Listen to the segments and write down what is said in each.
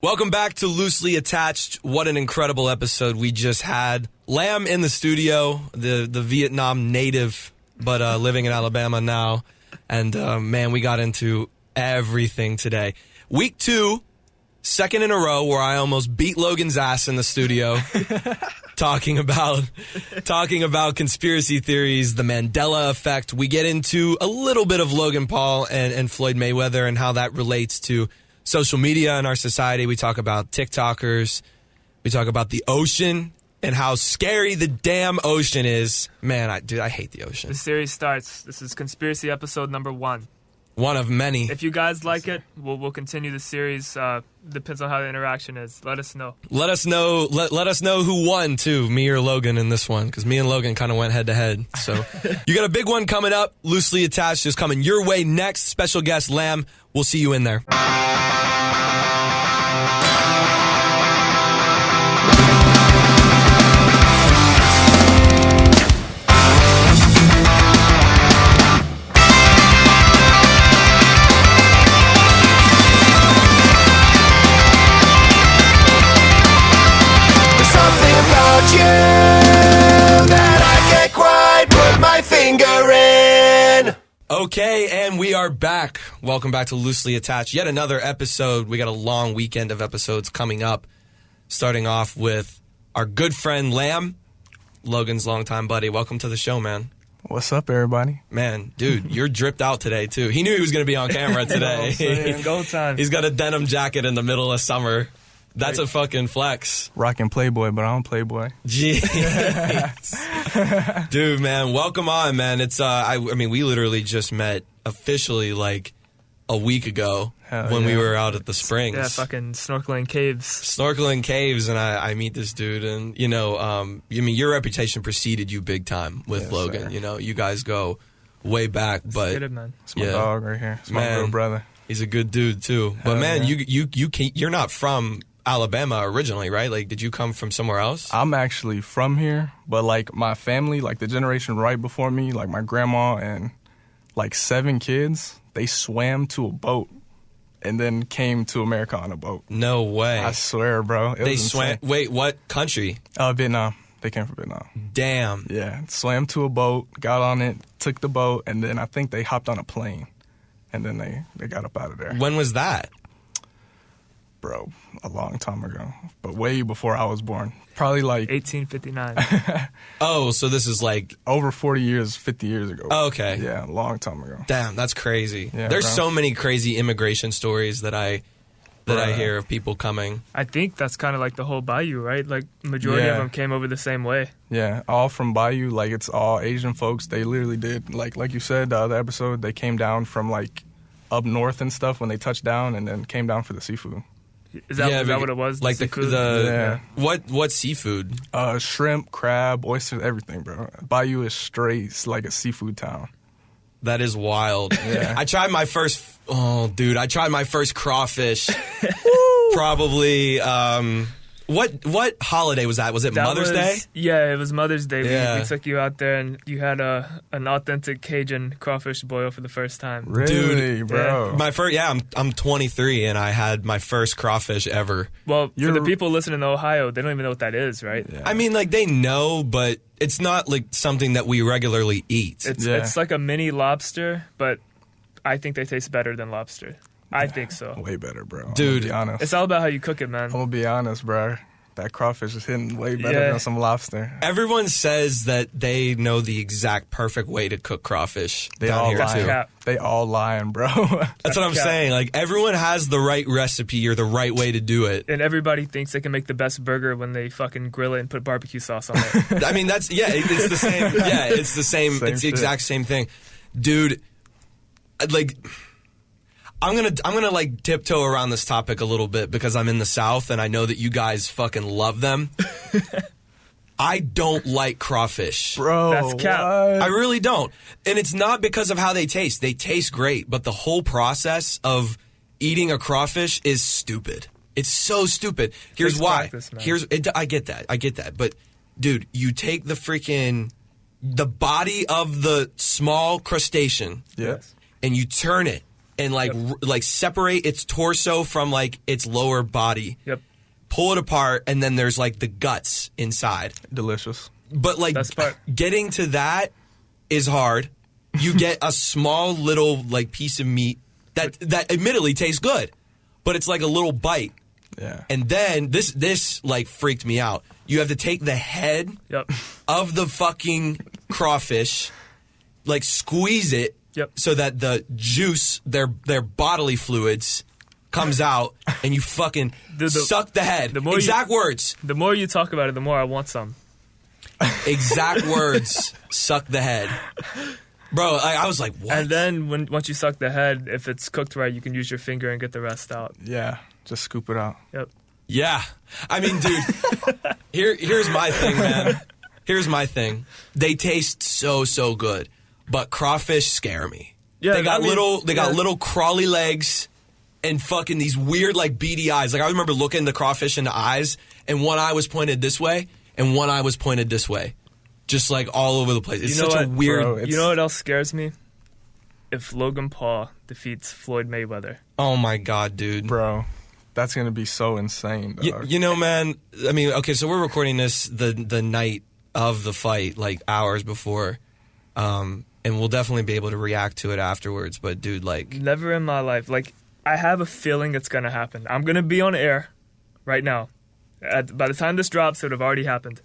Welcome back to Loosely Attached. What an incredible episode we just had. Lam in the studio, the Vietnam native, but living in Alabama now. And man, we got into everything today. Week 2, second in a row where I almost beat Logan's ass in the studio. talking about conspiracy theories, the Mandela Effect. We get into a little bit of Logan Paul and Floyd Mayweather and how that relates to social media in our society. We talk about TikTokers. We talk about the ocean and how scary the damn ocean is. Man, I hate the ocean. The series starts. This is conspiracy episode number 1. One of many. If you guys like it, we'll continue the series. Depends on how the interaction is. Let us know. Let us know. Let us know who won too, me or Logan in this one, because me and Logan kind of went head to head. So you got a big one coming up. Loosely Attached is coming your way next. Special guest Lam. We'll see you in there. Okay, and we are back. Welcome back to Loosely Attached. Yet another episode. We got a long weekend of episodes coming up. Starting off with our good friend Lam, Logan's longtime buddy. Welcome to the show, man. What's up, everybody? Man, dude, you're dripped out today, too. He knew he was going to be on camera today. Go time. He's got a denim jacket in the middle of summer. That's a fucking flex. Rocking Playboy, but I don't Playboy. Jeez. Dude, man, welcome on, man. It's I mean, we literally just met officially like a week ago when we were out at the Springs. Yeah, fucking snorkeling caves. And I meet this dude, and, you know, I mean, your reputation preceded you big time with Logan. Sir. You know, you guys go way back, but Get it, man. It's my dog right here. It's my little brother. He's a good dude, too. But, man, you're not from Alabama originally, right? Like, did you come from somewhere else? I'm actually from here, but like my family, like the generation right before me, like my grandma and like 7 kids, they swam to a boat and then came to America on a boat. No way. I swear, bro. They swam. Wait, what country? Vietnam. They came from Vietnam. Damn. Yeah. Swam to a boat, got on it, took the boat, and then I think they hopped on a plane. And then they got up out of there. When was that? Bro, a long time ago, but way before I was born. Probably like 1859. Oh, so this is like over 40 years, 50 years ago. Oh, okay. Yeah, a long time ago. Damn, that's crazy. Yeah, There's bro. so many crazy immigration stories that I hear of people coming. I think that's kind of like the whole Bayou, right? Like, majority of them came over the same way. Yeah, all from Bayou. Like, it's all Asian folks. They literally did, like you said, the other episode, they came down from, like, up north and stuff when they touched down and then came down for the seafood. Is that what it was? Like the what seafood? Shrimp, crab, oysters, everything, bro. Bayou is straight like a seafood town. That is wild. Yeah. I tried my first crawfish. Probably what holiday was that? Was it Mother's Day? Yeah, it was Mother's Day. Yeah. We took you out there and you had an authentic Cajun crawfish boil for the first time. Really, dude, bro? I'm 23 and I had my first crawfish ever. Well, for the people listening to Ohio, they don't even know what that is, right? Yeah. I mean, like, they know, but it's not like something that we regularly eat. It's like a mini lobster, but I think they taste better than lobster. I think so. Way better, bro. Dude, I'm gonna be honest. It's all about how you cook it, man. I'm gonna be honest, bro. That crawfish is hitting way better than some lobster. Everyone says that they know the exact perfect way to cook crawfish They down all here lying. too. They all lying, bro. That's what I'm saying. Like, everyone has the right recipe or the right way to do it. And everybody thinks they can make the best burger when they fucking grill it and put barbecue sauce on it. I mean, it's the same. Yeah, it's the same. It's the exact same thing, dude. Like, I'm gonna like tiptoe around this topic a little bit because I'm in the South and I know that you guys fucking love them. I don't like crawfish. Bro, that's cap. I really don't. And it's not because of how they taste. They taste great, but the whole process of eating a crawfish is stupid. It's so stupid. Here's why. I get that. But, dude, you take the body of the small crustacean Yes. and you turn it and like separate its torso from like its lower body. Yep. Pull it apart, and then there's like the guts inside. Delicious. But like Best part. getting to that is hard. You get a small little like piece of meat that admittedly tastes good, but it's like a little bite. Yeah. And then this like freaked me out. You have to take the head Yep. of the fucking crawfish, like squeeze it Yep. so that the juice, their bodily fluids, comes out, and you fucking suck the head. Exact words. The more you talk about it, the more I want some. Exact words. Suck the head. Bro, I was like, what? And then once you suck the head, if it's cooked right, you can use your finger and get the rest out. Yeah. Just scoop it out. Yep. Yeah. I mean, dude, here's my thing, man. Here's my thing. They taste so good, but crawfish scare me. Yeah, they got yeah. little crawly legs and fucking these weird like beady eyes. Like I remember looking the crawfish in the eyes, and one eye was pointed this way and one eye was pointed this way. Just like all over the place. It's such a weird... Bro, you know what else scares me? If Logan Paul defeats Floyd Mayweather. Oh my God, dude. Bro, that's going to be so insane, dog. You know, man, I mean, okay, so we're recording this the night of the fight, like hours before. And we'll definitely be able to react to it afterwards. But, dude, like... Never in my life. Like, I have a feeling it's going to happen. I'm going to be on air right now. By the time this drops, it would have already happened.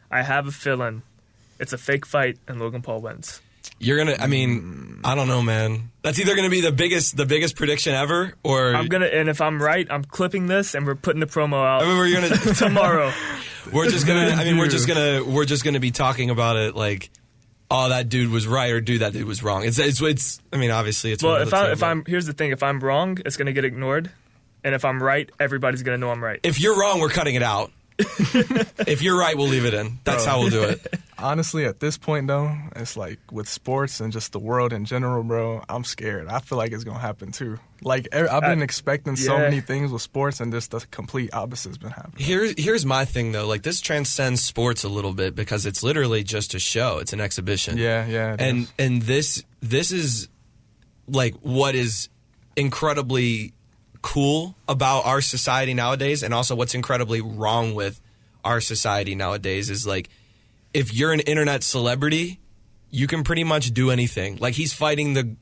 I have a feeling it's a fake fight and Logan Paul wins. You're gonna. I mean, I don't know, man. That's either gonna be the biggest prediction ever, or I'm gonna. And if I'm right, I'm clipping this and we're putting the promo out. I mean, we're gonna tomorrow. We're just gonna. I mean, we're just gonna be talking about it like, oh, that dude was right, or dude, that dude was wrong. It's. I mean, obviously, it's. Well, if I'm here's the thing. If I'm wrong, it's gonna get ignored, and if I'm right, everybody's gonna know I'm right. If you're wrong, we're cutting it out. If you're right, we'll leave it in. That's how we'll do it. Honestly, at this point, though, it's like with sports and just the world in general, bro, I'm scared. I feel like it's going to happen, too. Like, I've been expecting so many things with sports, and just the complete opposite's been happening. Here's my thing, though. Like, this transcends sports a little bit because it's literally just a show. It's an exhibition. Yeah. And this is, like, what is incredibly cool about our society nowadays, and also what's incredibly wrong with our society nowadays is, like, if you're an internet celebrity, you can pretty much do anything. Like, he's fighting the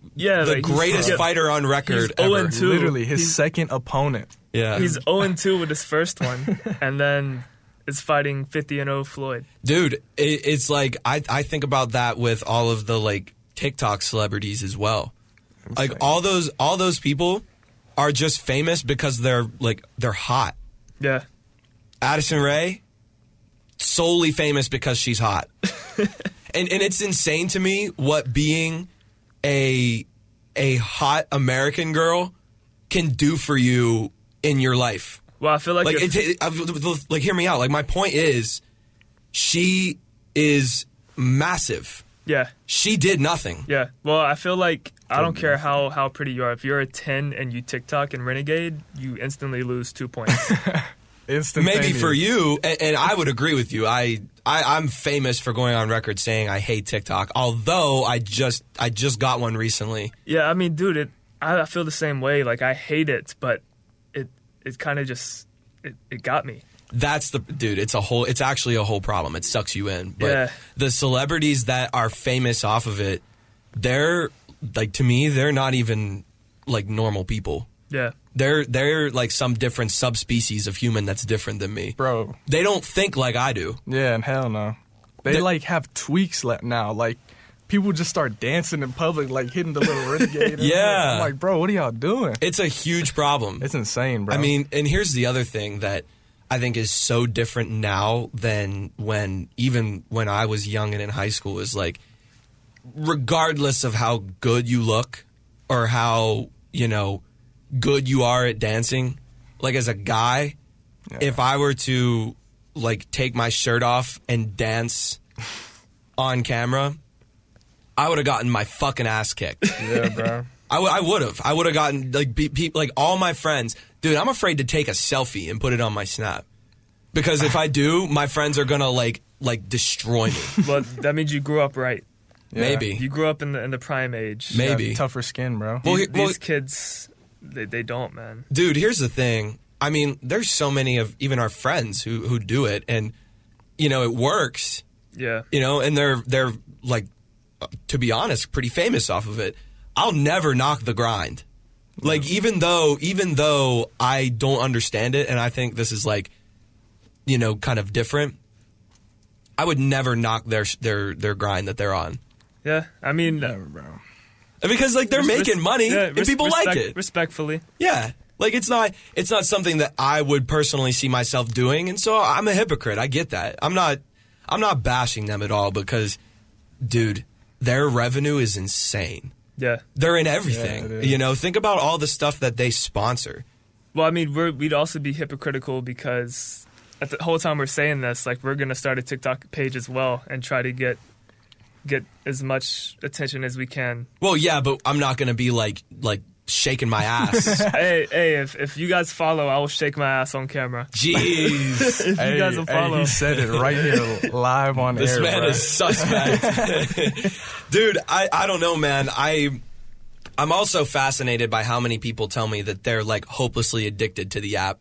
greatest fighter on record ever. 0-2. Literally, his second opponent. Yeah. He's 0-2 with his first one, and then is fighting 50-0 Floyd. Dude, it's like, I think about that with all of the, like, TikTok celebrities as well. Insane. Like, all those people are just famous because they're hot. Yeah. Addison Rae, solely famous because she's hot. and it's insane to me what being a hot American girl can do for you in your life. Well, I feel like like hear me out. Like, my point is, she is massive. Yeah. She did nothing. Yeah. Well, I feel like I don't care how pretty you are. If you're a 10 and you TikTok and Renegade, you instantly lose 2 points. Maybe for you, and I would agree with you. I'm famous for going on record saying I hate TikTok, although I just got one recently. Yeah, I mean, dude, I feel the same way. Like, I hate it, but it kind of just it got me. That's dude. It's actually a whole problem. It sucks you in. But the celebrities that are famous off of it, they're like, to me, they're not even like normal people. Yeah. They're like some different subspecies of human that's different than me. Bro. They don't think like I do. Yeah, and hell no. They like have tweaks now. Like, people just start dancing in public, like hitting the little renegade. Yeah. I'm like, bro, what are y'all doing? It's a huge problem. It's insane, bro. I mean, and here's the other thing that I think is so different now than when I was young and in high school is, like, regardless of how good you look or how, good you are at dancing, like, as a guy, if I were to, like, take my shirt off and dance on camera, I would have gotten my fucking ass kicked. Yeah, bro. I would have. I would have gotten, like, like, all my friends. Dude, I'm afraid to take a selfie and put it on my Snap. Because if I do, my friends are gonna, like destroy me. But that means you grew up right. Maybe. You grew up in the prime age. Maybe. Yeah, tougher skin, bro. These kids, they don't, man. Dude, here's the thing. I mean, there's so many of even our friends who do it, and it works. Yeah. And they're like, to be honest, pretty famous off of it. I'll never knock the grind. Like, even though I don't understand it, and I think this is like, kind of different, I would never knock their grind that they're on. Yeah, I mean, Never, bro. Because like they're making money and people like it. Respectfully. Yeah. Like it's not something that I would personally see myself doing, and so I'm a hypocrite. I get that. I'm not bashing them at all because, dude, their revenue is insane. Yeah. They're in everything. Yeah, think about all the stuff that they sponsor. Well, I mean, we'd also be hypocritical because at the whole time we're saying this, like, we're gonna start a TikTok page as well and try to get as much attention as we can. Well, yeah, but I'm not gonna be like shaking my ass. hey, if you guys follow, I will shake my ass on camera. Jeez. If you guys will follow. He said it right here live on This air, man bro. is suspect. Dude, I don't know, man. I'm also fascinated by how many people tell me that they're like hopelessly addicted to the app.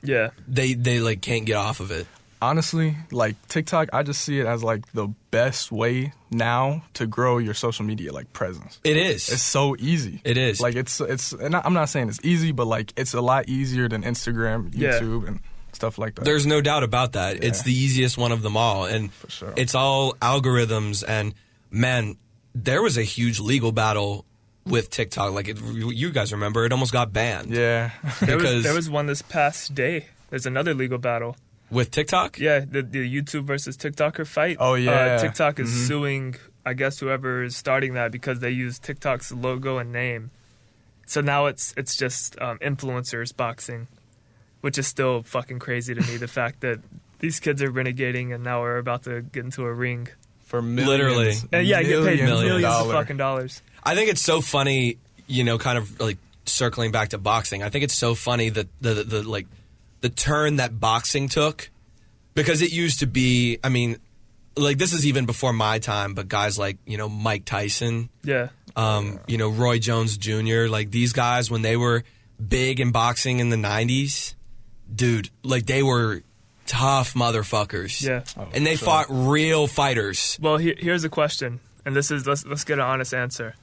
Yeah. They like can't get off of it. Honestly, like TikTok, I just see it as like the best way now to grow your social media like presence. It is. It's so easy. It is. Like it's and I'm not saying it's easy, but like it's a lot easier than Instagram, YouTube, and stuff like that. There's no doubt about that. Yeah. It's the easiest one of them all, and For sure. it's all algorithms. And man, there was a huge legal battle with TikTok. Like you guys remember, it almost got banned. Yeah. There was one this past day. There's another legal battle. With TikTok? Yeah, the YouTube versus TikToker fight. Oh, yeah. TikTok is suing, I guess, whoever is starting that because they use TikTok's logo and name. So now it's just influencers boxing, which is still fucking crazy to me. The fact that these kids are renegading and now we're about to get into a ring. For millions. Literally. And get paid millions of dollars. fucking dollars. I think it's so funny, kind of like circling back to boxing. I think it's so funny that the turn that boxing took, because it used to be, I mean, like this is even before my time, but guys like, Mike Tyson, Yeah. Roy Jones Jr., like these guys, when they were big in boxing in the 90s, dude, like they were tough motherfuckers. Yeah. And they fought real fighters. Well, here's a question, and this is let's get an honest answer.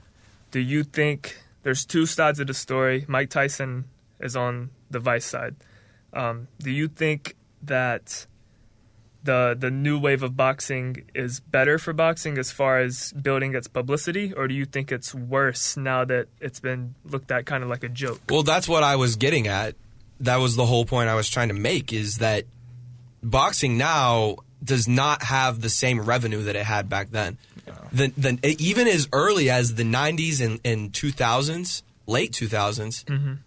Do you think there's two sides of the story? Mike Tyson is on the Vice side. Do you think that the new wave of boxing is better for boxing as far as building its publicity, or do you think it's worse now that it's been looked at kind of like a joke? Well, that's what I was getting at. That was the whole point I was trying to make, is that boxing now does not have the same revenue that it had back then. Even as early as the 90s and 2000s, late 2000s,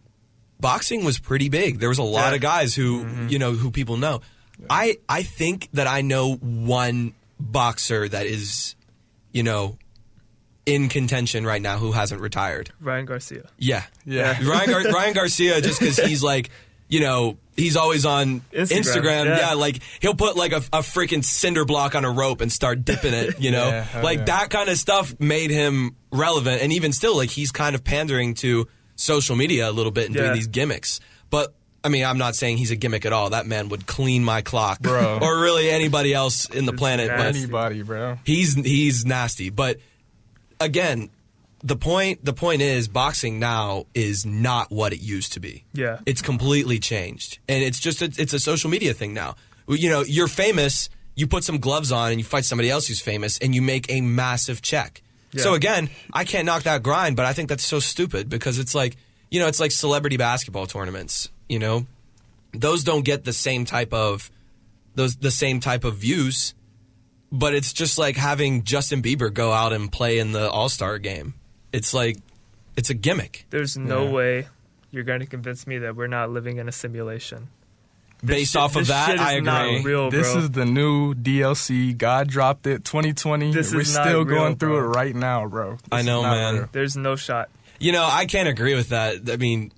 boxing was pretty big. There was a lot of guys who, who people know. Yeah. I think that I know one boxer that is, in contention right now who hasn't retired. Ryan Garcia. Yeah. Yeah. Ryan Garcia, just because he's like, he's always on Instagram. Yeah, like he'll put like a freaking cinder block on a rope and start dipping it, that kind of stuff made him relevant. And even still, like he's kind of pandering to social media a little bit and doing these gimmicks. But I mean, I'm not saying he's a gimmick at all. That man would clean my clock, bro, or really anybody else in the planet. Nasty. But anybody, bro. He's nasty. But again, the point is, boxing now is not what it used to be. Yeah, it's completely changed, and it's just it's a social media thing now. You're famous. You put some gloves on and you fight somebody else who's famous, and you make a massive check. Yeah. So again, I can't knock that grind, but I think that's so stupid because it's like, it's like celebrity basketball tournaments. Those don't get the same type of views, but it's just like having Justin Bieber go out and play in the All-Star game. It's like, it's a gimmick. There's no way you're going to convince me that we're not living in a simulation. Based off of that, I agree. Not real, bro. This is the new DLC. God dropped it 2020. We're still going through it right now, bro. I know, man. Real. There's no shot. I can't agree with that. I mean,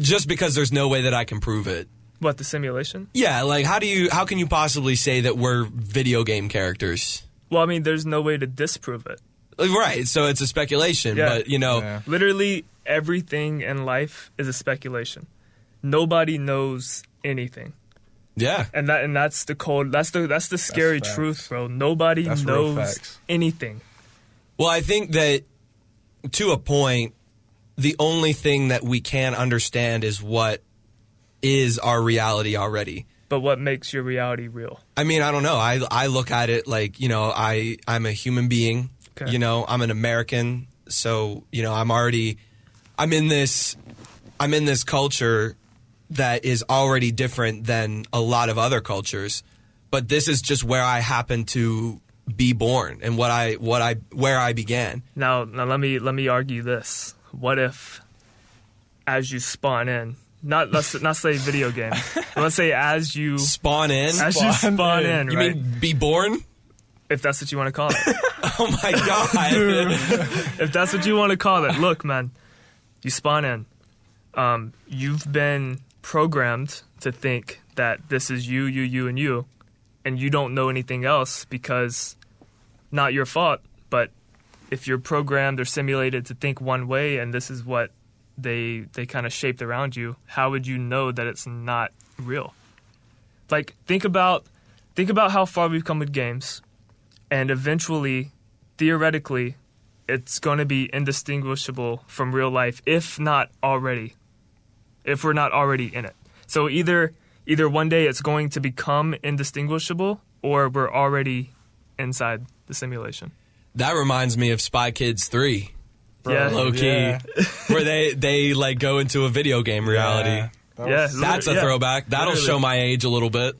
just because there's no way that I can prove it. What, the simulation? Yeah, like how can you possibly say that we're video game characters? Well, I mean, there's no way to disprove it. Right, so it's a speculation, Yeah. but, you know... Yeah. Literally everything in life is a speculation. Nobody knows anything. Yeah. And that's the scary facts. truth, bro. Nobody That's real knows facts. anything. Well, I think that, to a point, the only thing that we can understand is what is our reality already. But what makes your reality real? I mean, I don't know. I look at it like, you know, I'm a human being. Okay. You know, I'm an American. So, you know, I'm in this culture that is already different than a lot of other cultures. But this is just where I happen to be born and where I began. Now let me argue this. What if, as you spawn in, let's not say video game, but let's say as you Spawn in? spawn in, You right? mean be born? If that's what you want to call it. Oh my God. If that's what you want to call it. Look, man, you spawn in. You've been programmed to think that this is you, and you don't know anything else because not your fault, but if you're programmed or simulated to think one way and this is what they kind of shaped around you, how would you know that it's not real? Like, think about how far we've come with games, and eventually, theoretically, it's going to be indistinguishable from real life, if we're not already in it. So either one day it's going to become indistinguishable, or we're already inside the simulation. That reminds me of Spy Kids 3. Yeah. Low key. Yeah. Where they like go into a video game reality. Yeah. Yeah, That's a yeah. throwback. That'll Literally. show my age a little bit.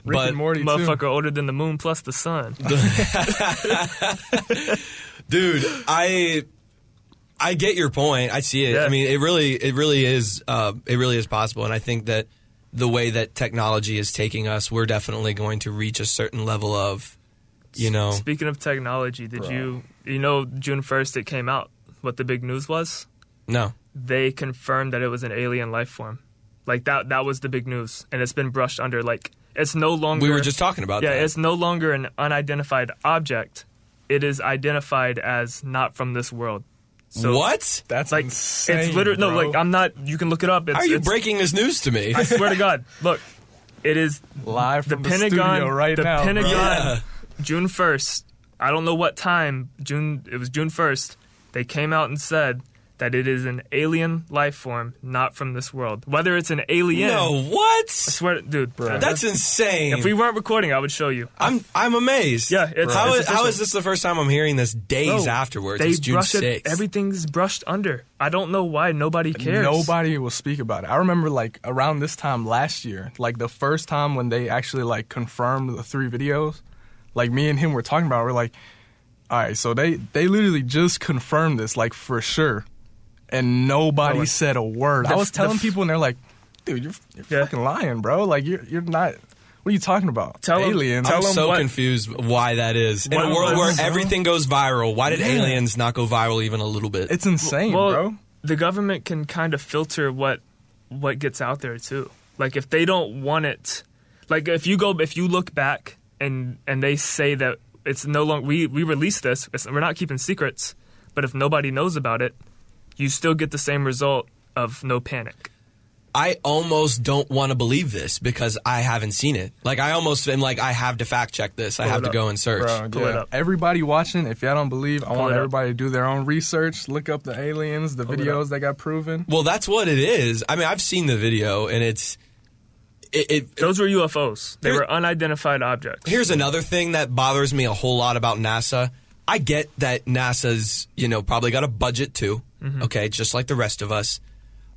Rick But and Morty too. Motherfucker older than the moon plus the sun. dude, I get your point. I see it. Yeah. I mean, it really is possible, and I think that the way that technology is taking us, we're definitely going to reach a certain level of, you know. Speaking of technology, did you know June 1st it came out what the big news was? No. They confirmed that it was an alien life form. Like that was the big news, and it's been brushed under. Like, it's no longer. We were just talking about that. Yeah, it's no longer an unidentified object. It is identified as not from this world. So What? That's like insane, it's literally no. bro. Like, I'm not. You can look it up. It's, How are you it's- breaking this news to me? I swear to God. Look, it is Live the from the Pentagon. studio right the now, bro. Pentagon. Yeah. June 1st. I don't know what time. It was June 1st. They came out and said that it is an alien life form, not from this world. Whether it's an alien. No, what? I swear, dude. That's insane. If we weren't recording, I would show you. I'm amazed. Yeah, it's how official. is this the first time I'm hearing this days Bro, afterwards? They It's June brush 6th. it. Everything's brushed under. I don't know why nobody cares. Nobody will speak about it. I remember like around this time last year, like the first time when they actually like confirmed the 3 videos, like me and him were talking about it, we're like, all right, so they literally just confirmed this, like for sure. And nobody Bro, said a word. I was telling people and they're like, dude, you're Yeah. fucking lying, bro. Like you're not, what are you talking about? Tell 'em- Aliens. tell I'm 'em so what- confused why that is. In What a world where was- everything goes viral, why did Yeah. aliens not go viral even a little bit? It's insane, Well, bro. the government can kind of filter what gets out there too. Like, if they don't want it, like if you look back and they say that it's no longer we release this, we're not keeping secrets, but if nobody knows about it, you still get the same result of no panic. I almost don't want to believe this because I haven't seen it. Like, I almost am like, I have to fact check this. I Pull have it to up. go and search. Bro, Pull it yeah. up. Everybody watching, if y'all don't believe, I Pull want it up. everybody to do their own research, look up the aliens, the Pull it videos up. that got proven. Well, that's what it is. I mean, I've seen the video, and it Those were UFOs. They Here- were unidentified objects. Here's another thing that bothers me a whole lot about NASA. I get that NASA's, probably got a budget too, okay, just like the rest of us.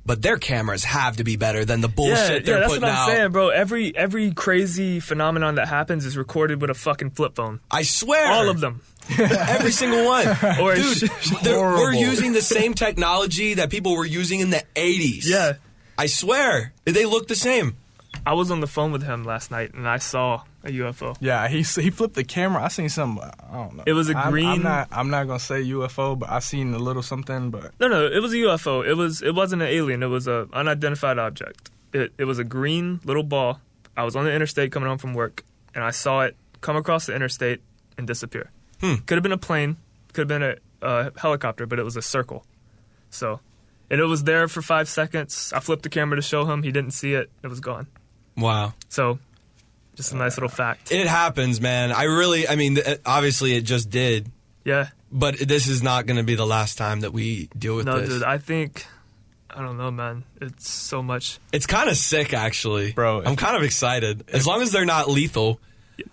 But their cameras have to be better than the bullshit they're that's putting what I'm out. saying, bro. Every crazy phenomenon that happens is recorded with a fucking flip phone. I swear. All of them. Every single one. Or Dude, we're horrible. using the same technology that people were using in the 80s. Yeah. I swear. They look the same. I was on the phone with him last night and I saw a UFO. Yeah, he flipped the camera. I seen something. I don't know. It was a green- I'm not gonna say UFO, but I seen a little something. But No, it was a UFO. It wasn't an alien. It was an unidentified object. It was a green little ball. I was on the interstate coming home from work, and I saw it come across the interstate and disappear. Could have been a plane, could have been a helicopter, but it was a circle. So, and it was there for 5 seconds. I flipped the camera to show him. He didn't see it. It was gone. Wow. So, just a nice little fact. It happens, man. Obviously it just did. Yeah. But this is not going to be the last time that we deal with this. No, dude, I don't know, man. It's so much. It's kind of sick, actually. Bro, I'm kind of excited. As long as they're not lethal.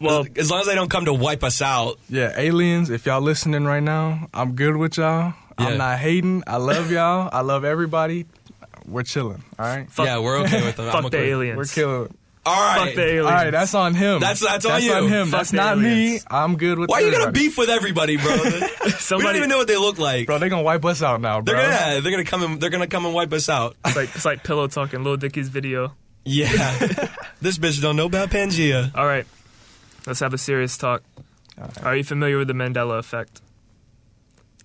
Well, as long as they don't come to wipe us out. Yeah, aliens, if y'all listening right now, I'm good with y'all. Yeah. I'm not hating. I love y'all. I love everybody. We're chilling, all right? Yeah, we're okay with them. fuck the aliens. We're killing. All right. Fuck the aliens. All right, that's on him. That's on you. on him. Fuck That's the not aliens. me. I'm good with Why are you going to everybody. beef with everybody, bro? We don't even know what they look like. Bro, they going to wipe us out now, bro. They're gonna come and wipe us out. It's like Pillow talking Lil Dicky's video. Yeah. This bitch don't know about Pangea. All right, let's have a serious talk. Are you familiar with the Mandela Effect?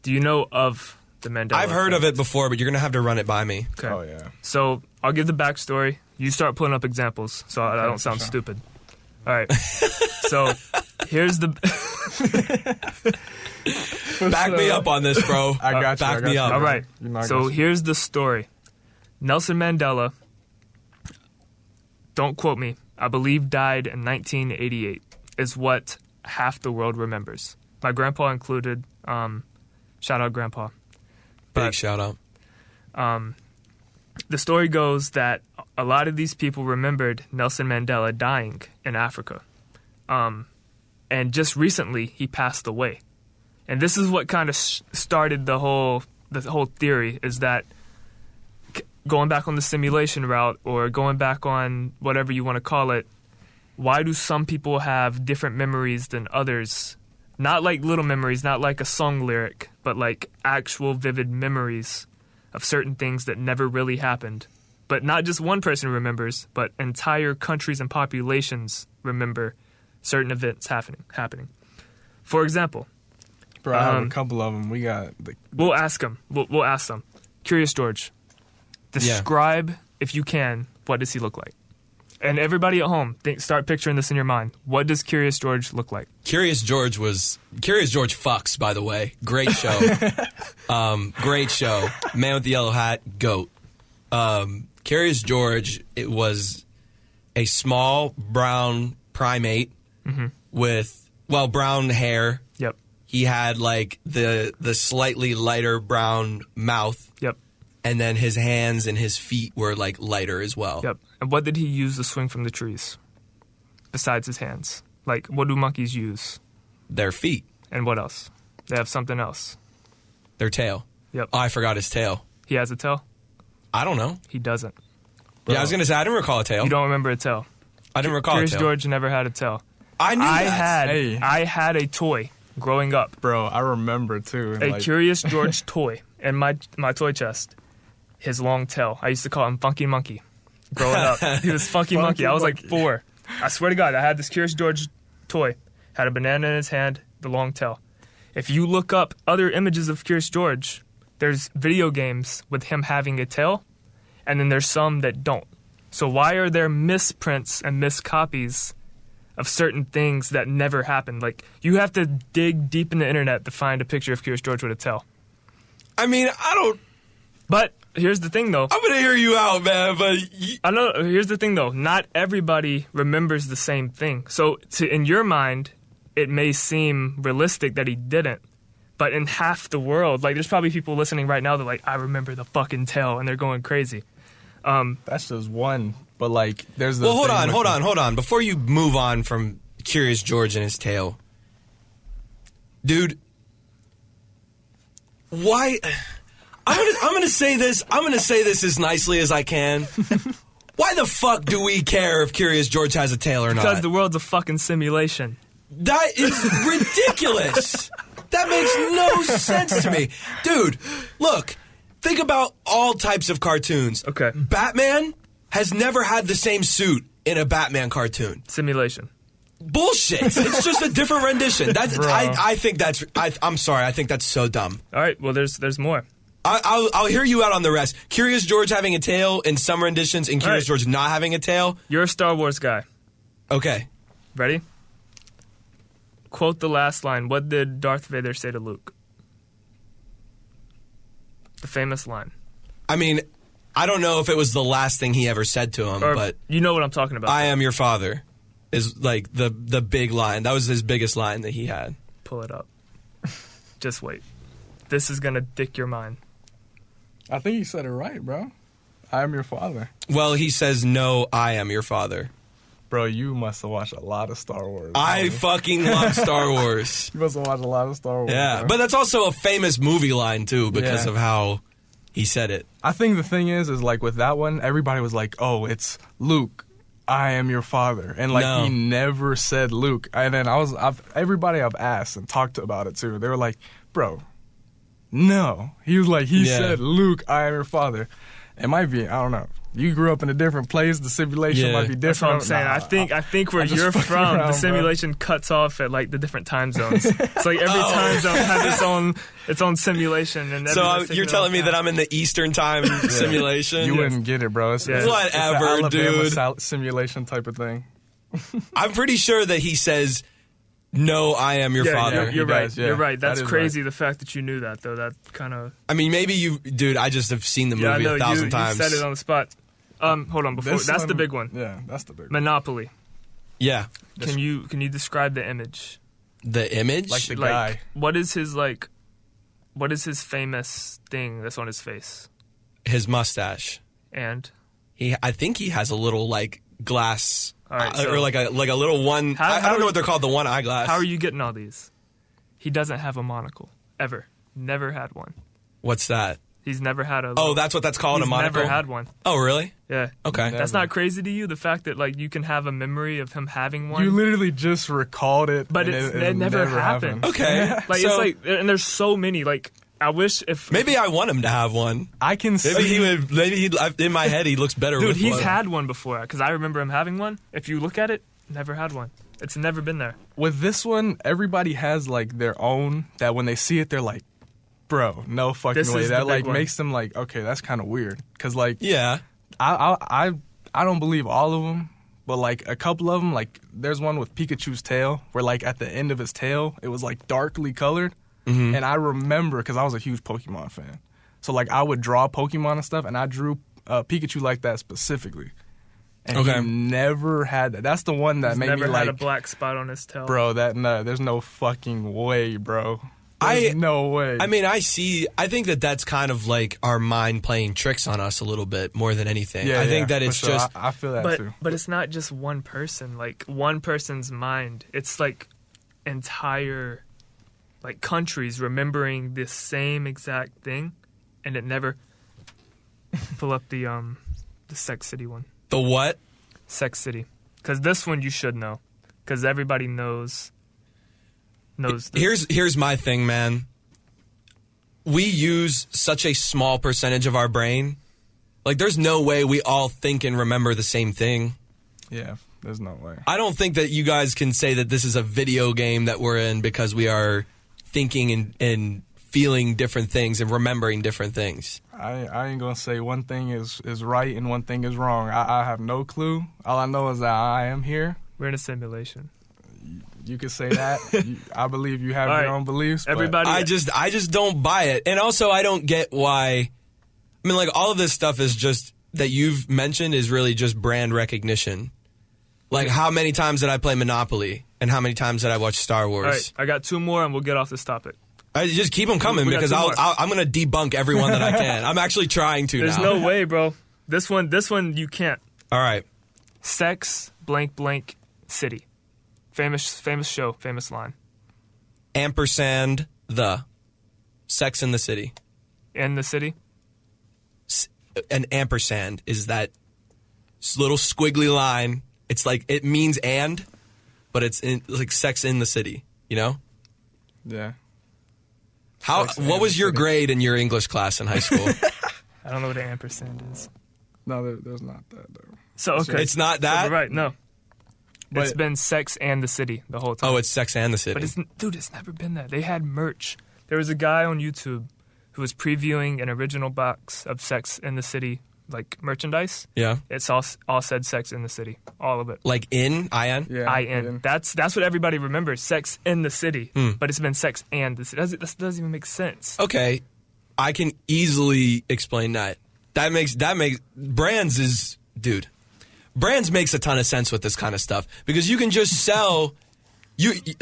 Do you know of the Mandela I've heard Effect? of it before, but you're gonna have to run it by me. Okay. Oh, yeah. So I'll give the backstory. You start pulling up examples so I don't sound stupid. All right. So here's the... Back me up on this, bro. I got you. Back I got me you. up. All right. You know I So got you. here's the story. Nelson Mandela, don't quote me, I believe died in 1988, is what half the world remembers. My grandpa included. Shout out, Grandpa. Big shout out. The story goes that a lot of these people remembered Nelson Mandela dying in Africa. And just recently, he passed away. And this is what kind of started the whole theory, is that going back on the simulation route or going back on whatever you want to call it, why do some people have different memories than others? Not like little memories, not like a song lyric, but like actual vivid memories of certain things that never really happened. But not just one person remembers, but entire countries and populations remember certain events happening. For example, Bro, I have a couple of them. We got... we'll ask them. We'll ask them. Curious George, describe, if you can, what does he look like? And everybody at home, start picturing this in your mind. What does Curious George look like? Curious George fucks, by the way. Great show. Great show. Man with the yellow hat, GOAT. Curious George, it was a small brown primate with, brown hair. Yep. He had like the slightly lighter brown mouth. Yep. And then his hands and his feet were like lighter as well. Yep. And what did he use to swing from the trees? Besides his hands. Like, what do monkeys use? Their feet. And what else? They have something else. Their tail. Yep. Oh, I forgot his tail. He has a tail? I don't know. He doesn't. Yeah, I was going to say, I didn't recall a tail. You don't remember a tail. I didn't recall Curious a tail. George never had a tail. I knew that. I had a toy growing up. Bro, I remember, too. A Curious George toy in my toy chest. His long tail. I used to call him Funky Monkey growing up. He was Funky Monkey. I was like 4. I swear to God, I had this Curious George toy. Had a banana in his hand, the long tail. If you look up other images of Curious George, there's video games with him having a tail, and then there's some that don't. So why are there misprints and miscopies of certain things that never happened? Like, you have to dig deep in the internet to find a picture of Curious George with a tail. I mean, I don't... But here's the thing, though. I'm going to hear you out, man, but... I know. Here's the thing, though. Not everybody remembers the same thing. So in your mind, it may seem realistic that he didn't. But in half the world, like, there's probably people listening right now that are like, I remember the fucking tail, and they're going crazy. That's just one. But, like, there's the... Well, hold on. Before you move on from Curious George and his tail, dude, why... I'm gonna say this. I'm gonna say this as nicely as I can. Why the fuck do we care if Curious George has a tail or not? Because the world's a fucking simulation. That is ridiculous. That makes no sense to me, dude. Look, think about all types of cartoons. Okay. Batman has never had the same suit in a Batman cartoon. Simulation. Bullshit. It's just a different rendition. That's. I think that's. I'm sorry. I think that's so dumb. All right. Well, there's more. I'll hear you out on the rest. Curious George having a tail in some renditions and Curious George not having a tail. You're a Star Wars guy. Okay. Ready? Quote the last line. What did Darth Vader say to Luke? The famous line. I mean, I don't know if it was the last thing he ever said to him, but you know what I'm talking about. I am your father is like the big line. That was his biggest line that he had. Pull it up. Just wait. This is going to dick your mind. I think you said it right, bro. I am your father. Well, he says, no, I am your father. Bro, you must have watched a lot of Star Wars. I fucking love Star Wars. You must have watched a lot of Star Wars. Yeah, bro. but that's also a famous movie line, too, because of how he said it. I think the thing is like with that one, everybody was like, oh, it's Luke, I am your father. And like No. he never said Luke. And then everybody I've asked and talked about it too, they were like, bro, no. He was like, he said Luke, I am your father. It might be, I don't know. You grew up in a different place. The simulation might be different. That's what I'm saying. I think where you're from, the simulation cuts off at like the different time zones. It's like every time zone has its own simulation. And so you're telling me that I'm in the Eastern time simulation? You wouldn't get it, bro. It's Whatever, it's dude. Simulation type of thing. I'm pretty sure that he says, no, I am your father. Yeah, you're right. Yeah. You're right. That's That is crazy. The fact that you knew that, though, that kind of. I mean, maybe dude, I just have seen the movie 1,000 times. You said it on the spot. Hold on. That's the big one. Yeah, that's the big one. Monopoly. Yeah. Can you describe the image? The image? Like the guy. What is his famous thing that's on his face? His mustache. And I think he has a little like glass, all right, or like a little one. I don't know what they're called. The one eyeglass. How are you getting all these? He doesn't have a monocle ever. Never had one. What's that? He's never had a. Oh, that's what that's called, a monocle. Never had one. Oh, really? Yeah. Okay. That's not crazy to you. The fact that like you can have a memory of him having one. You literally just recalled it, but it never happened. Okay. Like so, it's like, and there's so many. Like I wish if maybe I want him to have one. I can. Maybe in my head he looks better. Dude, with he's one. had one before because I remember him having one. If you look at it, never had one. It's never been there. With this one, everybody has like their own that when they see it, they're like, bro, no fucking way. That like makes them like, okay, that's kind of weird. Cause like, yeah, I don't believe all of them, but like a couple of them, like there's one with Pikachu's tail where like at the end of his tail, it was like darkly colored. Mm-hmm. And I remember because I was a huge Pokemon fan, so like I would draw Pokemon and stuff, and I drew Pikachu like that specifically. And he never had that. That's the one that made me like. Never had a black spot on his tail. Bro, there's no fucking way, bro. There's no way. I mean, I think that's kind of like our mind playing tricks on us a little bit more than anything. I think that it's just. I feel that too. But it's not just one person. Like one person's mind. It's like entire, like countries remembering this same exact thing, and it never. Pull up the Sex City one. The what? Sex City. Because this one you should know. Because everybody knows this. Here's my thing, man. We use such a small percentage of our brain. Like, there's no way we all think and remember the same thing. Yeah, there's no way. I don't think that you guys can say that this is a video game that we're in because we are thinking and feeling different things and remembering different things. I ain't gonna say one thing is right and one thing is wrong. I have no clue. All I know is that I am here. We're in a simulation. You could say that. I believe you have your own beliefs. Everybody, I just don't buy it. And also, I don't get why. I mean, like, all of this stuff is just that you've mentioned is really just brand recognition. Like, how many times did I play Monopoly, and how many times did I watch Star Wars? All right, I got two more, and we'll get off this topic. I just keep them coming because I'm going to debunk everyone that I can. I'm actually trying to. There's no way, bro. This one you can't. All right. Sex blank blank city. Famous show, famous line. Ampersand the Sex in the City. In the city? An ampersand is that little squiggly line. It's like, it means and, but it's like Sex in the City, you know? Yeah. What was your grade in your English class in high school? I don't know what an ampersand is. No, there's not that, though. So, okay. It's not that? So, right, no. But it's been Sex and the City the whole time. Oh, it's Sex and the City. But it's never been that. They had merch. There was a guy on YouTube who was previewing an original box of Sex and the City like merchandise. Yeah. It's all said sex in the city. All of it. Like in, I-N? Yeah. I-N. That's what everybody remembers. Sex in the city. But it's been sex and the city. This doesn't even make sense. Okay. I can easily explain that. That makes Brands makes a ton of sense with this kind of stuff because you can just sell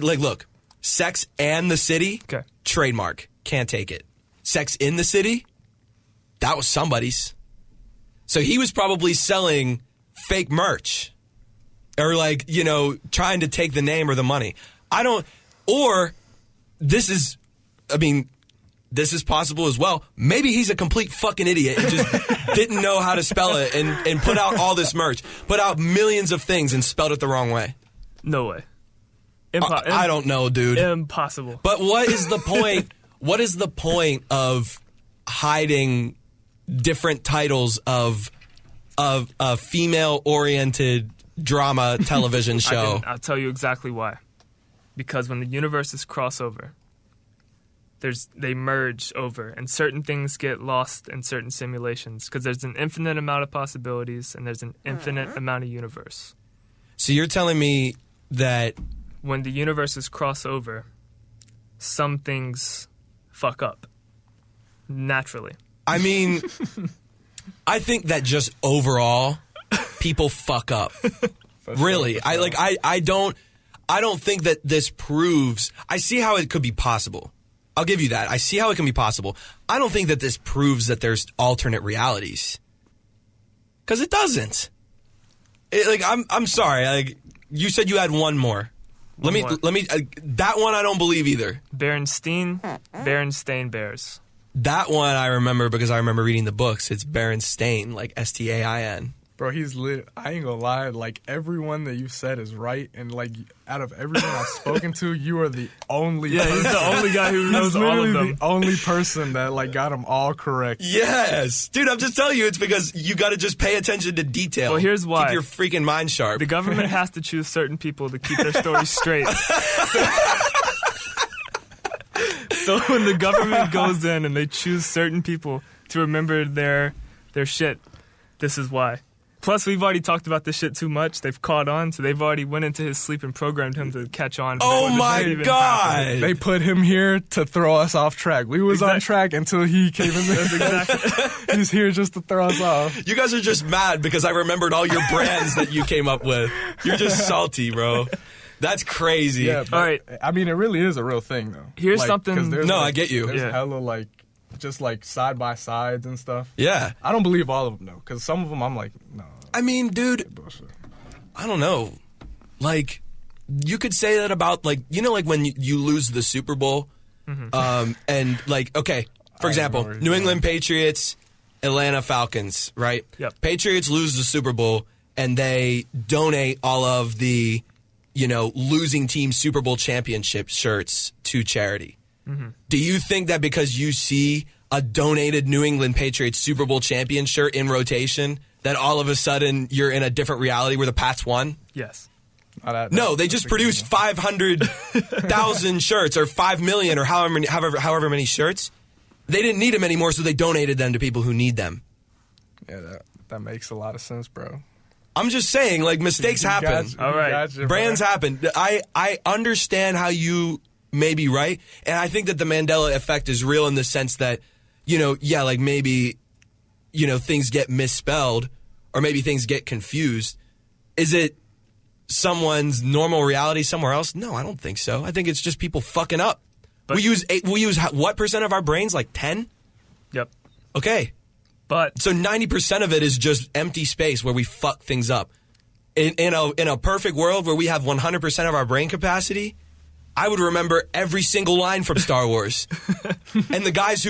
look, sex and the city, Okay. trademark, can't take it. Sex in the city, that was somebody's. So he was probably selling fake merch or trying to take the name or the money. This is possible as well. Maybe he's a complete fucking idiot and just didn't know how to spell it and put out all this merch, put out millions of things and spelled it the wrong way. No way. I don't know, dude. Impossible. But what is the point? What is the point of hiding different titles of a female-oriented drama television show? I'll tell you exactly why. Because when the universes cross over, they merge over, and certain things get lost in certain simulations because there's an infinite amount of possibilities and there's an infinite amount of universe. So you're telling me that when the universes cross over, some things fuck up naturally. I mean, I think that just overall people fuck up. Really. I don't think that this proves. I see how it could be possible. I'll give you that. I see how it can be possible. I don't think that this proves that there's alternate realities. Cuz it doesn't. I'm sorry. You said you had one more. Let me that one I don't believe either. Berenstain Bears. That one I remember because I remember reading the books. It's Berenstain, like Stain. Bro, he's lit. I ain't gonna lie. Like, everyone that you said is right. And, like, out of everyone I've spoken to, you are the only person. He's the only guy who knows all of them. The only person that, like, got them all correct. Yes. Dude, I'm just telling you, it's because you gotta just pay attention to detail. Well, here's why. Keep your freaking mind sharp. The government has to choose certain people to keep their stories straight. So when the government goes in and they choose certain people to remember their shit, this is why. Plus, we've already talked about this shit too much. They've caught on, so they've already went into his sleep and programmed him to catch on. Oh my God! They put him here to throw us off track. We was on track until he came in there. Exactly. He's here just to throw us off. You guys are just mad because I remembered all your brands that you came up with. You're just salty, bro. That's crazy. Yeah, all right. I mean, it really is a real thing, though. Here's something. No, I get you. There's hella, just side by sides and stuff. Yeah. I don't believe all of them, though, because some of them I'm like, no. I mean, dude, I don't know. Like, you could say that about, when you lose the Super Bowl, and, okay, for example, New England Patriots, Atlanta Falcons, right? Yep. Patriots lose the Super Bowl, and they donate all of the, losing team Super Bowl championship shirts to charity. Mm-hmm. Do you think that because you see a donated New England Patriots Super Bowl champion shirt in rotation, that all of a sudden you're in a different reality where the Pats won? Yes. No, they just produced 500,000 shirts or 5 million or however many shirts. They didn't need them anymore, so they donated them to people who need them. Yeah, that makes a lot of sense, bro. I'm just saying, mistakes happen. All right. Brands happen. I understand how you may be right, and I think that the Mandela Effect is real in the sense that, maybe, things get misspelled or maybe things get confused. Is it someone's normal reality somewhere else? No, I don't think so. I think it's just people fucking up. But we use what percent of our brains? Like 10? Yep. Okay. But so 90% of it is just empty space where we fuck things up. In a perfect world where we have 100% of our brain capacity, I would remember every single line from Star Wars. And the guys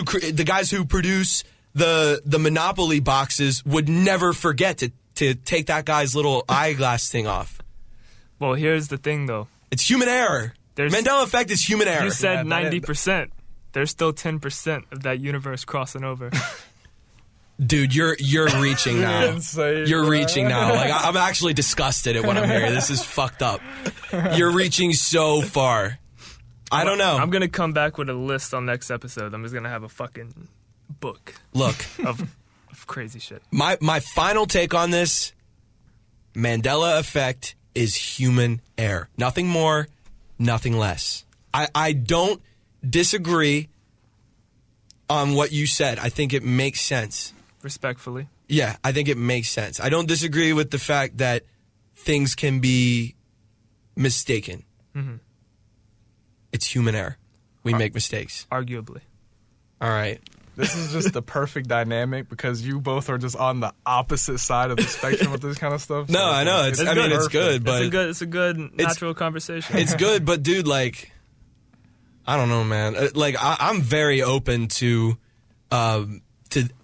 who produce the Monopoly boxes would never forget to take that guy's little eyeglass thing off. Well, here's the thing, though. It's human error. Mandela Effect is human error. You said 90%. There's still 10% of that universe crossing over. Dude, you're reaching now. You're reaching now. I'm actually disgusted at what I'm hearing. This is fucked up. You're reaching so far. I don't know. I'm gonna come back with a list on next episode. I'm just gonna have a fucking book. Look, of of crazy shit. My final take on this, Mandela Effect is human error. Nothing more, nothing less. I don't disagree on what you said. I think it makes sense. Respectfully. Yeah, I think it makes sense. I don't disagree with the fact that things can be mistaken. Mm-hmm. It's human error. We make mistakes. Arguably. All right. This is just the perfect dynamic because you both are just on the opposite side of the spectrum with this kind of stuff. No, I know. It's good, but it's a good natural conversation. it's good, but dude, like, I don't know, man. Like, I'm very open to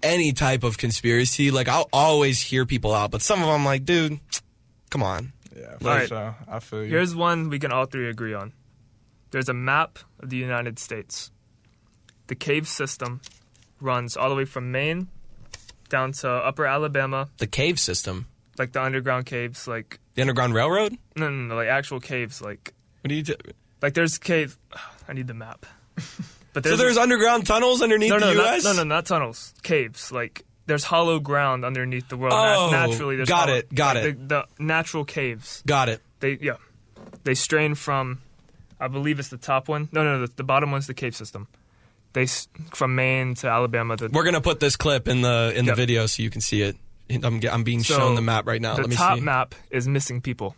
any type of conspiracy. Like, I'll always hear people out, but some of them, I'm like, dude, come on. Yeah, Right. sure. I feel you. Here's one we can all three agree on. There's a map of the United States. The cave system runs all the way from Maine down to upper Alabama, The cave system, like the underground caves, like the Underground Railroad. no, like actual caves, like What do you? like there's cave. I need the map. But So there's underground tunnels underneath no, the U.S. not tunnels, caves. Like there's hollow ground underneath the world. Oh, Naturally, there's got hollow- it, got like it. The natural caves. Got it. They strain from, I believe it's the top one. No, the bottom one's the cave system. From Maine to Alabama. We're gonna put this clip in the Yep. video so you can see it. I'm being So, shown the map right now. The Let me top see. map is missing people,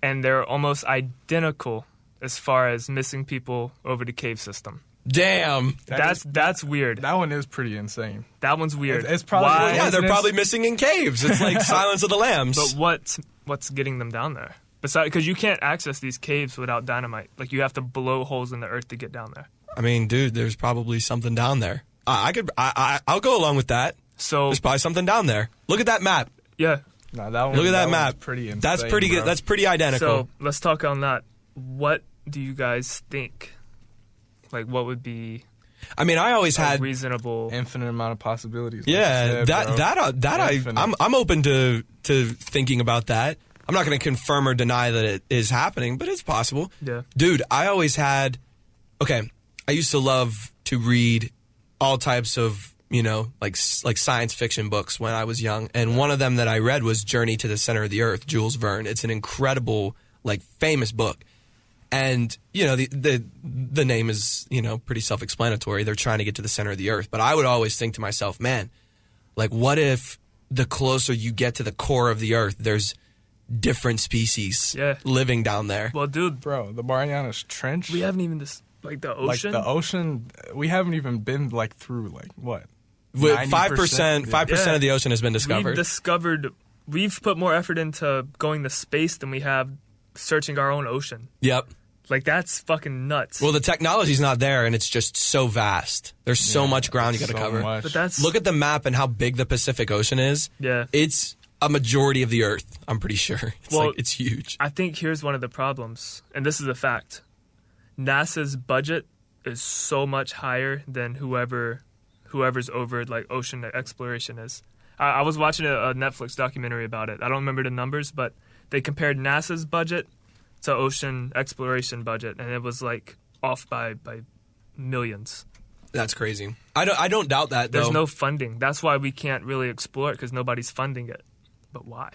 and they're almost identical as far as missing people over the cave system. Damn. That's weird. That one is pretty insane. That one's weird. It's probably- Why? Well, Yeah, they're Business. probably missing in caves. It's like Silence of the Lambs. But what's getting them down there? Besides, because you can't access these caves without dynamite. Like you have to blow holes in the earth to get down there. I mean, dude, there's probably something down there. I'll go along with that. So There's probably something down there. Look at that map. yeah. No, that one. Look at that one's map. Pretty insane. That's pretty good. bro. That's pretty identical. So let's talk on that. What do you guys think? Like, what would be I mean, I always a had. reasonable? infinite amount of possibilities. like Yeah, you said, bro. Infinite. I'm open to thinking about that. I'm not going to confirm or deny that it is happening, but it's possible. Yeah. Dude, I always had. Okay, I used to love to read all types of like science fiction books when I was young, and one of them that I read was Journey to the Center of the Earth, Jules Verne. It's an incredible, like, famous book. And, the name is, pretty self-explanatory. They're trying to get to the center of the earth. But I would always think to myself, man, like, what if the closer you get to the core of the earth, there's different species living down there? Well, dude, Bro, the Marianas Trench. we haven't even like the ocean. Like the ocean, we haven't even been like through like what? With 90%? 5% of the ocean has been discovered. We've put more effort into going to space than we have searching our own ocean. Yep. Like, that's fucking nuts. Well, the technology's not there, and it's just so vast. There's so much ground you got to so cover. much. But that's Look at the map and how big the Pacific Ocean is. yeah. It's a majority of the earth, I'm pretty sure. It's huge. I think here's one of the problems, and this is a fact. NASA's budget is so much higher than whoever's over like ocean exploration is. I was watching a Netflix documentary about it. I don't remember the numbers, but they compared NASA's budget to ocean exploration budget, and it was like off by millions. That's crazy. I don't doubt that, though. There's no funding. That's why we can't really explore it, because nobody's funding it. But why?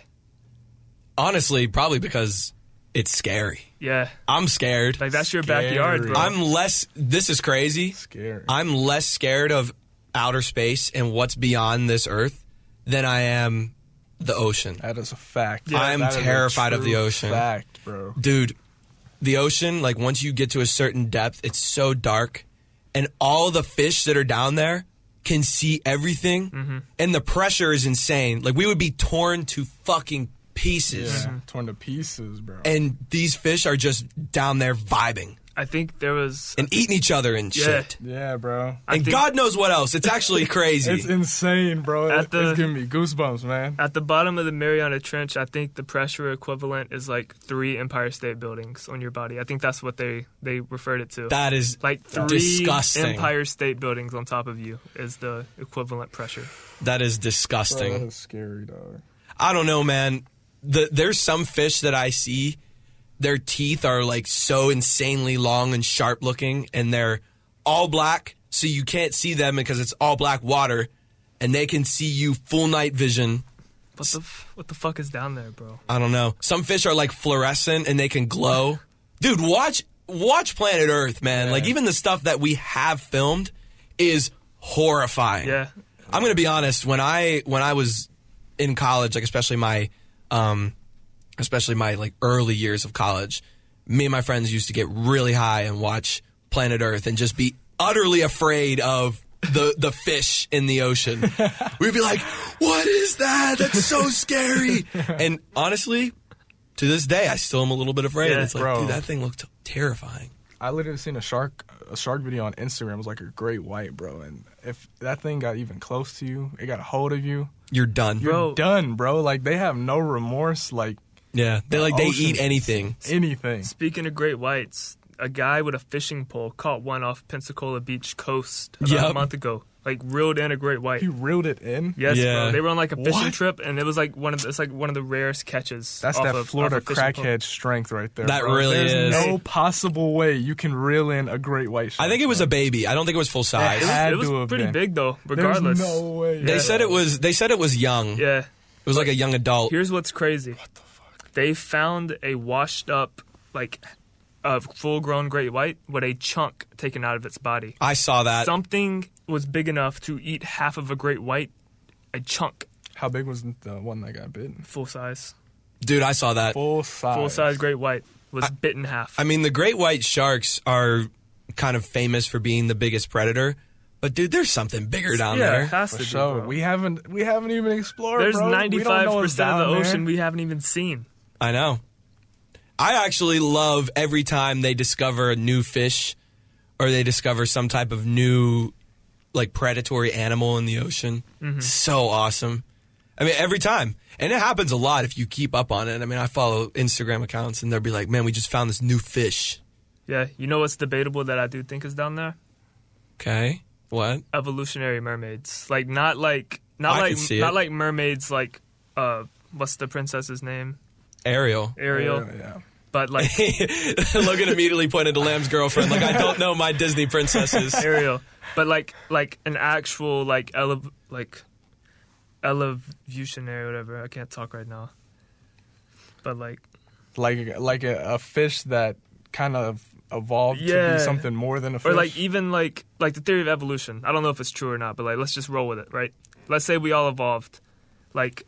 Honestly, probably because it's scary. Yeah. I'm scared. Like, that's your Scary. backyard, bro. This is crazy. Scary. I'm less scared of outer space and what's beyond this earth than I am the ocean. That is a fact. Yeah, I'm That is a terrified of the true ocean. Fact, bro. Dude, the ocean, like, once you get to a certain depth, it's so dark, and all the fish that are down there can see everything, and the pressure is insane. Like, we would be torn to fucking pieces, Yeah, torn to pieces, bro. and these fish are just down there vibing I think there was... and eating each other and shit. Yeah, bro. And God knows what else. It's actually crazy. It's insane, bro. At the- It's giving me goosebumps, man. At the bottom of the Mariana Trench, I think the pressure equivalent is like 3 Empire State Buildings on your body. I think that's what they referred it to. That is like 3 disgusting. Empire State Buildings on top of you is the equivalent pressure. That is Bro, disgusting. that is scary, dog. I don't know, man. There's some fish that I see, their teeth are like so insanely long and sharp looking, and they're all black, so you can't see them because it's all black water. and they can see you full night vision. What the fuck is down there, bro? I don't know. Some fish are like fluorescent and they can glow. Dude, watch Planet Earth, man. Yeah. Like even the stuff that we have filmed is horrifying. Yeah. I'm gonna be honest. When I was in college, like especially my like early years of college, me and my friends used to get really high and watch Planet Earth and just be utterly afraid of the fish in the ocean. We'd be like, what is that? That's so scary. And honestly, to this day, I still am a little bit afraid. Yeah, it's like, bro. dude, that thing looked terrifying. I literally seen a shark video on Instagram. It was like a great white, bro. And if that thing got even close to you, it got a hold of you, You're done. Bro. done, bro. Like they have no remorse, like Yeah, they ocean. eat anything. anything. Speaking of great whites, a guy with a fishing pole caught one off Pensacola Beach coast about Yep. a month ago. Like reeled in a great white. He reeled it in. Yes, Yeah. bro. They were on like a fishing What? trip, and it was like one of the rarest catches. That's off that of, Florida off a fishing pole. crackhead strength right there. That bro. really There's is. no possible way you can reel in a great white shark. I think it was a baby. I don't think it was full size. Had It was to have pretty been. big though. There's Regardless, no way. They said it was young. yeah. It was like a young adult. Here's what's crazy. What the fuck? They found a washed up, like, a full-grown great white with a chunk taken out of its body. I saw that. Something was big enough to eat half of a great white, a chunk, How big was the one that got bitten? full size. Dude, I saw that. Full size. Full-size great white was bit in half. I mean, the great white sharks are kind of famous for being the biggest predator. But dude, there's something bigger down yeah, it there. has For to sure. be, bro. We haven't even explored. There's bro. We don't know what's 95% of down the there. ocean we haven't even seen. I know. I actually love every time they discover a new fish or they discover some type of new like predatory animal in the ocean. So awesome. I mean, every time. And it happens a lot if you keep up on it. I mean, I follow Instagram accounts and they'll be like, man, we just found this new fish. Yeah, you know what's debatable that I do think is down there? Okay. What? Evolutionary mermaids. Like not like I can see it. like mermaids like what's the princess's name? Ariel. Ariel. Yeah. But like Logan immediately pointed to Lamb's girlfriend. Like, I don't know my Disney princesses. Ariel. But like an actual like evolutionary whatever. I can't talk right now. But like a fish that kind of evolved to Yeah. be something more than a fish. or like even like the theory of evolution. I don't know if it's true or not, but like let's just roll with it, right? Let's say we all evolved like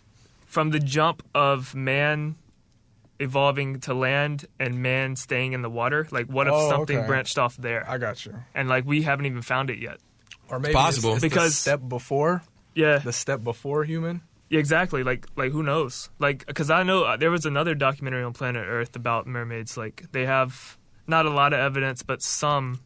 from the jump of man evolving to land and man staying in the water. Like what if Oh, something okay. branched off there? I got you. And like we haven't even found it yet. Or maybe possible. it's Because- the step before, Yeah. the step before human. Yeah, exactly. Like who knows? Like, because I know there was another documentary on Planet Earth about mermaids. Like, they have not a lot of evidence, but some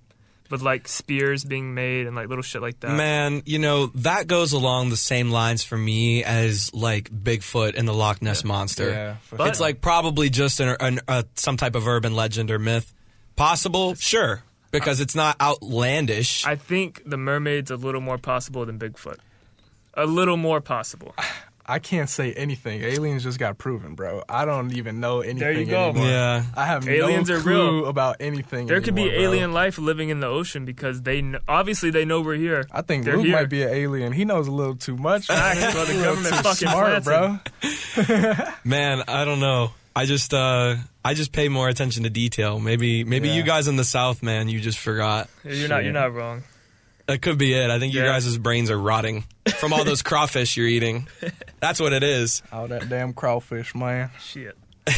with like spears being made and like little shit like that. Man, you know, that goes along the same lines for me as like Bigfoot and the Loch Ness Monster. Yeah, for But- It's like probably just some type of urban legend or myth. Possible? Sure. Because it's not outlandish. I think the mermaid's a little more possible than Bigfoot. A little more possible. I can't say anything. Aliens just got proven, bro. I don't even know anything There you go. anymore. Yeah. I have Aliens no are clue real. about anything There could be anymore, bro. alien life living in the ocean because obviously they know we're here. I think They're Luke here. might be an alien. He knows a little too much. Facts, bro. The He's a little government too fucking smart, plants bro. Man, I don't know. I just pay more attention to detail. Maybe Yeah. you guys in the South, man, you just forgot. You're not wrong. That could be it. I think your Yeah. guys' brains are rotting from all those crawfish you're eating. That's what it is. Oh, that damn crawfish, man. Shit. Oh,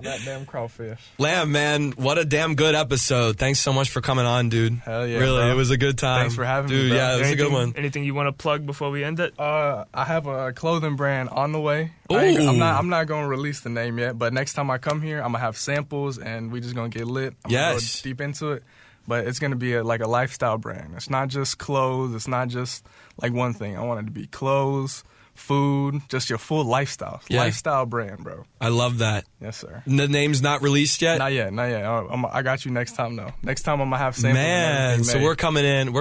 that damn crawfish. Lamb, man, what a damn good episode. Thanks so much for coming on, dude. Hell yeah, Really, bro. it was a good time. Thanks for having me, dude, bro. yeah, it was a good one. Anything you want to plug before we end it? I have a clothing brand on the way. Ooh. I'm not gonna release the name yet, but next time I come here, I'm gonna have samples and we just gonna get lit. I'm gonna Yes. go deep into it. But it's gonna be like a lifestyle brand. It's not just clothes. It's not just like one thing. I want it to be clothes, food, just your full lifestyle. Yeah. Lifestyle brand, bro. I love that. Yes, sir. The name's not released yet? Not yet. I got you next time though. Next time I'm gonna have samples. and Man, everything so made. we're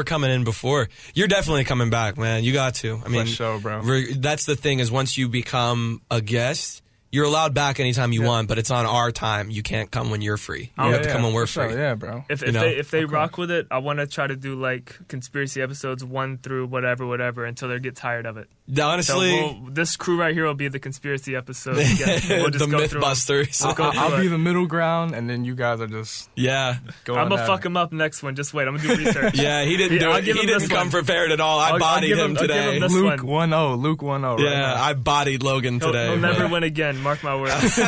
coming in before. You're definitely coming back, man. You got to. I mean, sure, bro. That's the thing is once you become a guest, you're allowed back anytime you want, but it's on our time. You can't come when you're free. You have to come when we're free. Sure, yeah, bro. If they rock with it, I want to try to do like conspiracy episodes 1 through whatever until they get tired of it. Honestly, so this crew right here will be the conspiracy episode. We'll just the go through Mythbusters. I'll be the middle ground, and then you guys are just going. I'm gonna fuck him up next one. Just wait. I'm gonna do research. Yeah, he didn't do it. He didn't come prepared at all. I bodied him today. Luke 1-0. Luke 1-0. Yeah, I bodied Logan today. He'll never win again. Mark my words.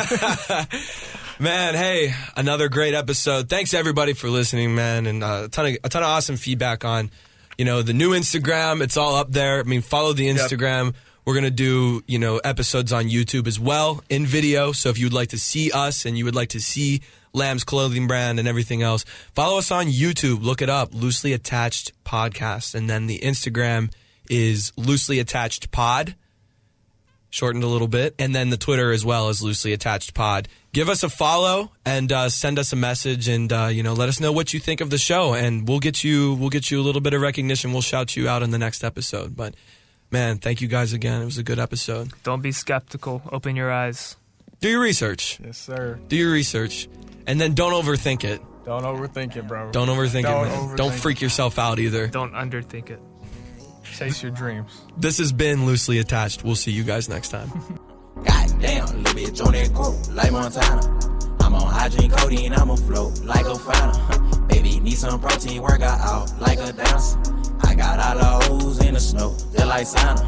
Man, hey, another great episode. Thanks everybody for listening, man, and a ton of awesome feedback on, the new Instagram. It's all up there. I mean, follow the Instagram. Yep. We're gonna do, episodes on YouTube as well in video. So if you would like to see us and you would like to see Lam's clothing brand and everything else, follow us on YouTube. Look it up, Loosely Attached Podcast, and then the Instagram is Loosely Attached Pod, shortened a little bit, and then the Twitter as well is Loosely Attached Pod. Give us a follow and send us a message, and let us know what you think of the show, and we'll get you a little bit of recognition. We'll shout you out in the next episode. But man, thank you guys again. It was a good episode. Don't be skeptical. Open your eyes. Do your research. Yes, sir. Do your research, and then don't overthink it. Don't overthink it, bro. Don't overthink it, man. Don't freak yourself out either. Don't underthink it. Chase your dreams. This has been Loosely Attached. We'll see you guys next time. Goddamn, little bitch on that coat, like Montana. I'm on hygiene codeine, I'm afloat, like a fountain. Baby, need some protein, work out like a dancer. I got all the hoes in the snow, just like Santa.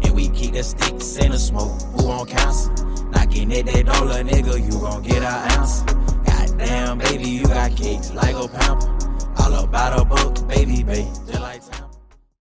And we keep the sticks in the smoke, who won't cancel? Knocking at that dollar, nigga, you gon' get an ounce. Goddamn, baby, you got kicks like a pound.